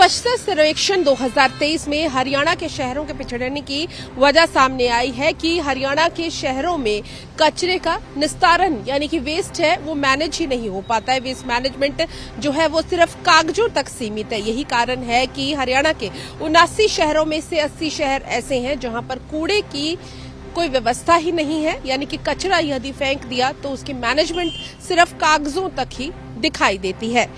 स्वच्छता सर्वेक्षण 2023 में हरियाणा के शहरों के पिछड़ने की वजह सामने आई है कि हरियाणा के शहरों में कचरे का निस्तारण यानी कि वेस्ट है वो मैनेज ही नहीं हो पाता है। वेस्ट मैनेजमेंट जो है वो सिर्फ कागजों तक सीमित है। यही कारण है कि हरियाणा के 79 शहरों में से 80 शहर ऐसे हैं जहां पर कूड़े की कोई व्यवस्था ही नहीं है, यानी कि कचरा यदि फेंक दिया तो उसकी मैनेजमेंट सिर्फ कागजों तक ही दिखाई देती है।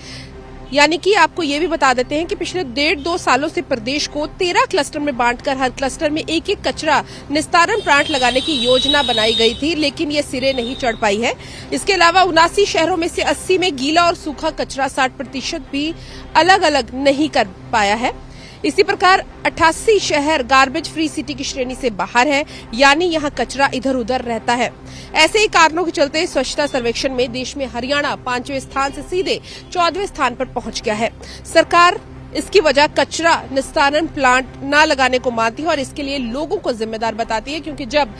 यानी कि आपको ये भी बता देते हैं कि पिछले 1.5-2 सालों से प्रदेश को 13 क्लस्टर में बांटकर हर क्लस्टर में एक कचरा निस्तारण प्लांट लगाने की योजना बनाई गई थी, लेकिन ये सिरे नहीं चढ़ पाई है। इसके अलावा 79 शहरों में से 80 में गीला और सूखा कचरा 60% भी अलग अलग नहीं कर पाया है। इसी प्रकार 88 शहर गार्बेज फ्री सिटी की श्रेणी से बाहर है, यानी यहाँ कचरा इधर उधर रहता है। ऐसे ही कारणों के चलते स्वच्छता सर्वेक्षण में देश में हरियाणा 5वें स्थान से सीधे 14वें स्थान पर पहुंच गया है। सरकार इसकी वजह कचरा निस्तारण प्लांट न लगाने को मानती है और इसके लिए लोगों को जिम्मेदार बताती है, क्योंकि जब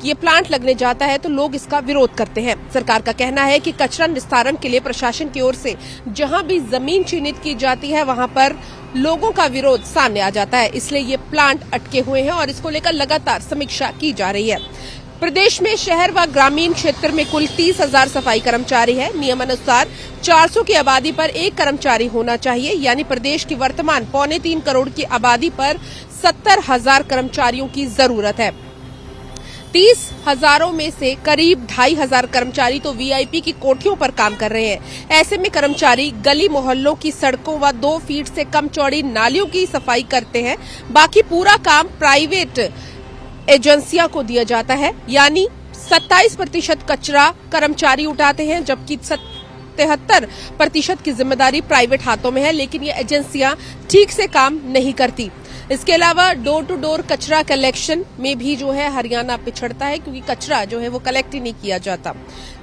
ये प्लांट लगने जाता है तो लोग इसका विरोध करते हैं। सरकार का कहना है कि कचरा निस्तारण के लिए प्रशासन की ओर से जहां भी जमीन चिन्हित की जाती है वहां पर लोगों का विरोध सामने आ जाता है, इसलिए ये प्लांट अटके हुए हैं और इसको लेकर लगातार समीक्षा की जा रही है। प्रदेश में शहर व ग्रामीण क्षेत्र में कुल 30,000 सफाई कर्मचारी है। नियमानुसार 400 की आबादी पर एक कर्मचारी होना चाहिए, यानी प्रदेश की वर्तमान 3.25 करोड़ की आबादी पर 70,000 कर्मचारियों की जरूरत है। 30,000 में से करीब 2,500 कर्मचारी तो वीआईपी की कोठियों पर काम कर रहे हैं। ऐसे में कर्मचारी गली मोहल्लों की सड़कों व 2 फीट से कम चौड़ी नालियों की सफाई करते हैं। बाकी पूरा काम प्राइवेट एजेंसियों को दिया जाता है, यानी 27% कचरा कर्मचारी उठाते हैं, जबकि 73% की जिम्मेदारी प्राइवेट हाथों में है, लेकिन ये एजेंसियां ठीक से काम नहीं करती। इसके अलावा डोर टू डोर कचरा कलेक्शन में भी जो है हरियाणा पिछड़ता है, क्योंकि कचरा जो है वो कलेक्ट ही नहीं किया जाता।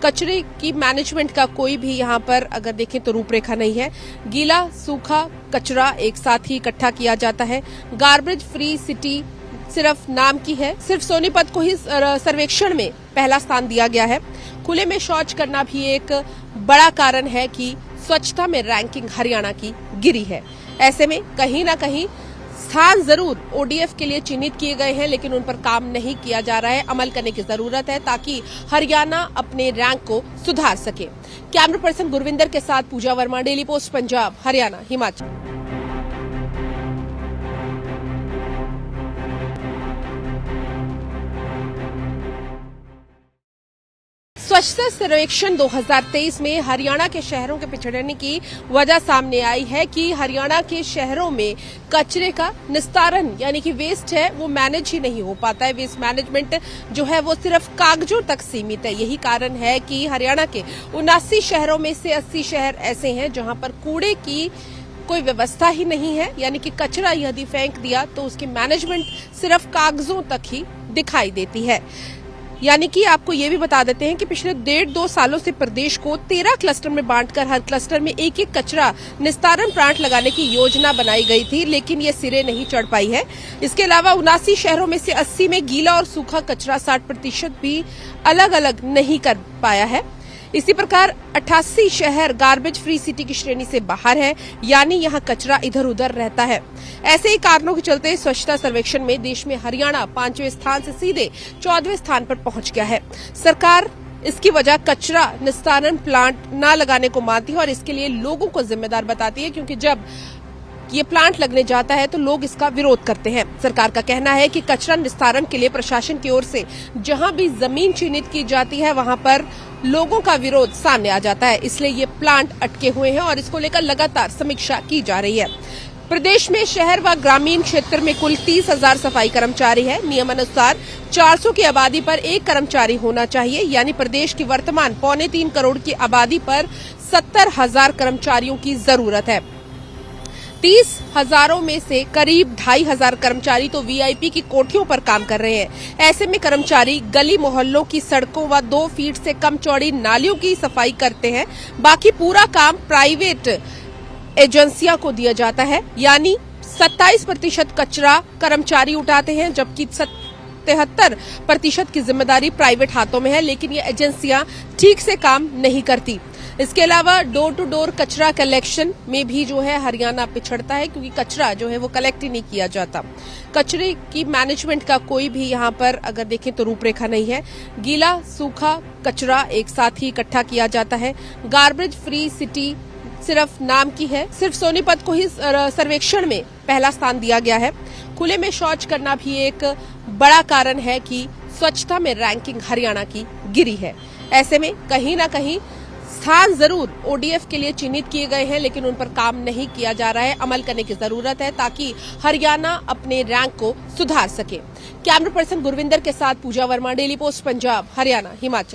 कचरे की मैनेजमेंट का कोई भी यहाँ पर अगर देखें तो रूपरेखा नहीं है। गीला सूखा कचरा एक साथ ही इकट्ठा किया जाता है। गार्बेज फ्री सिटी सिर्फ नाम की है। सिर्फ सोनीपत को ही सर्वेक्षण में पहला स्थान दिया गया है। खुले में शौच करना भी एक बड़ा कारण है कि स्वच्छता में रैंकिंग हरियाणा की गिरी है। ऐसे में कहीं ना कहीं स्थान जरूर ओडीएफ के लिए चिन्हित किए गए हैं, लेकिन उन पर काम नहीं किया जा रहा है। अमल करने की जरूरत है ताकि हरियाणा अपने रैंक को सुधार सके। कैमरा पर्सन गुरविंदर के साथ पूजा वर्मा, डेली पोस्ट पंजाब, हरियाणा, हिमाचल। स्वच्छता सर्वेक्षण 2023 में हरियाणा के शहरों के पिछड़ने की वजह सामने आई है कि हरियाणा के शहरों में कचरे का निस्तारण यानी कि वेस्ट है वो मैनेज ही नहीं हो पाता है। वेस्ट मैनेजमेंट जो है वो सिर्फ कागजों तक सीमित है। यही कारण है कि हरियाणा के 79 शहरों में से 80 शहर ऐसे हैं जहां पर कूड़े की कोई व्यवस्था ही नहीं है, यानी कि कचरा यदि फेंक दिया तो उसकी मैनेजमेंट सिर्फ कागजों तक ही दिखाई देती है। यानी कि आपको ये भी बता देते हैं कि पिछले 1.5-2 सालों से प्रदेश को 13 क्लस्टर में बांटकर हर क्लस्टर में एक कचरा निस्तारण प्लांट लगाने की योजना बनाई गई थी, लेकिन ये सिरे नहीं चढ़ पाई है। इसके अलावा 79 शहरों में से 80 में गीला और सूखा कचरा 60% भी अलग अलग नहीं कर पाया है। इसी प्रकार 88 शहर गार्बेज फ्री सिटी की श्रेणी से बाहर है, यानी यहाँ कचरा इधर उधर रहता है। ऐसे ही कारणों के चलते स्वच्छता सर्वेक्षण में देश में हरियाणा 5वें स्थान से सीधे 14वें स्थान पर पहुंच गया है। सरकार इसकी वजह कचरा निस्तारण प्लांट न लगाने को मानती है और इसके लिए लोगों को जिम्मेदार बताती है, क्योंकि जब ये प्लांट लगने जाता है तो लोग इसका विरोध करते हैं। सरकार का कहना है कि कचरा निस्तारण के लिए प्रशासन की ओर से जहां भी जमीन चिन्हित की जाती है वहां पर लोगों का विरोध सामने आ जाता है, इसलिए ये प्लांट अटके हुए हैं और इसको लेकर लगातार समीक्षा की जा रही है। प्रदेश में शहर व ग्रामीण क्षेत्र में कुल 30,000 सफाई कर्मचारी है। नियमानुसार 400 की आबादी पर एक कर्मचारी होना चाहिए, यानी प्रदेश की वर्तमान 3.25 करोड़ की आबादी पर 70,000 कर्मचारियों की जरूरत है। 30,000 में से करीब 2,500 कर्मचारी तो वीआईपी की कोठियों पर काम कर रहे हैं। ऐसे में कर्मचारी गली मोहल्लों की सड़कों व 2 फीट से कम चौड़ी नालियों की सफाई करते हैं। बाकी पूरा काम प्राइवेट एजेंसियों को दिया जाता है, यानी 27% कचरा कर्मचारी उठाते हैं, जबकि 73% की जिम्मेदारी प्राइवेट हाथों में है, लेकिन ये एजेंसियां ठीक से काम नहीं करती। इसके अलावा डोर टू डोर कचरा कलेक्शन में भी जो है हरियाणा पिछड़ता है, क्योंकि कचरा जो है वो कलेक्ट ही नहीं किया जाता। कचरे की मैनेजमेंट का कोई भी यहाँ पर अगर देखें तो रूपरेखा नहीं है। गीला सूखा कचरा एक साथ ही इकट्ठा किया जाता है। गार्बेज फ्री सिटी सिर्फ नाम की है। सिर्फ सोनीपत को ही सर्वेक्षण में पहला स्थान दिया गया है। खुले में शौच करना भी एक बड़ा कारण है कि स्वच्छता में रैंकिंग हरियाणा की गिरी है। ऐसे में कहीं ना कहीं स्थान जरूर ओडीएफ के लिए चिन्हित किए गए हैं, लेकिन उन पर काम नहीं किया जा रहा है। अमल करने की जरूरत है ताकि हरियाणा अपने रैंक को सुधार सके। कैमरा पर्सन गुरविंदर के साथ पूजा वर्मा, डेली पोस्ट पंजाब, हरियाणा, हिमाचल।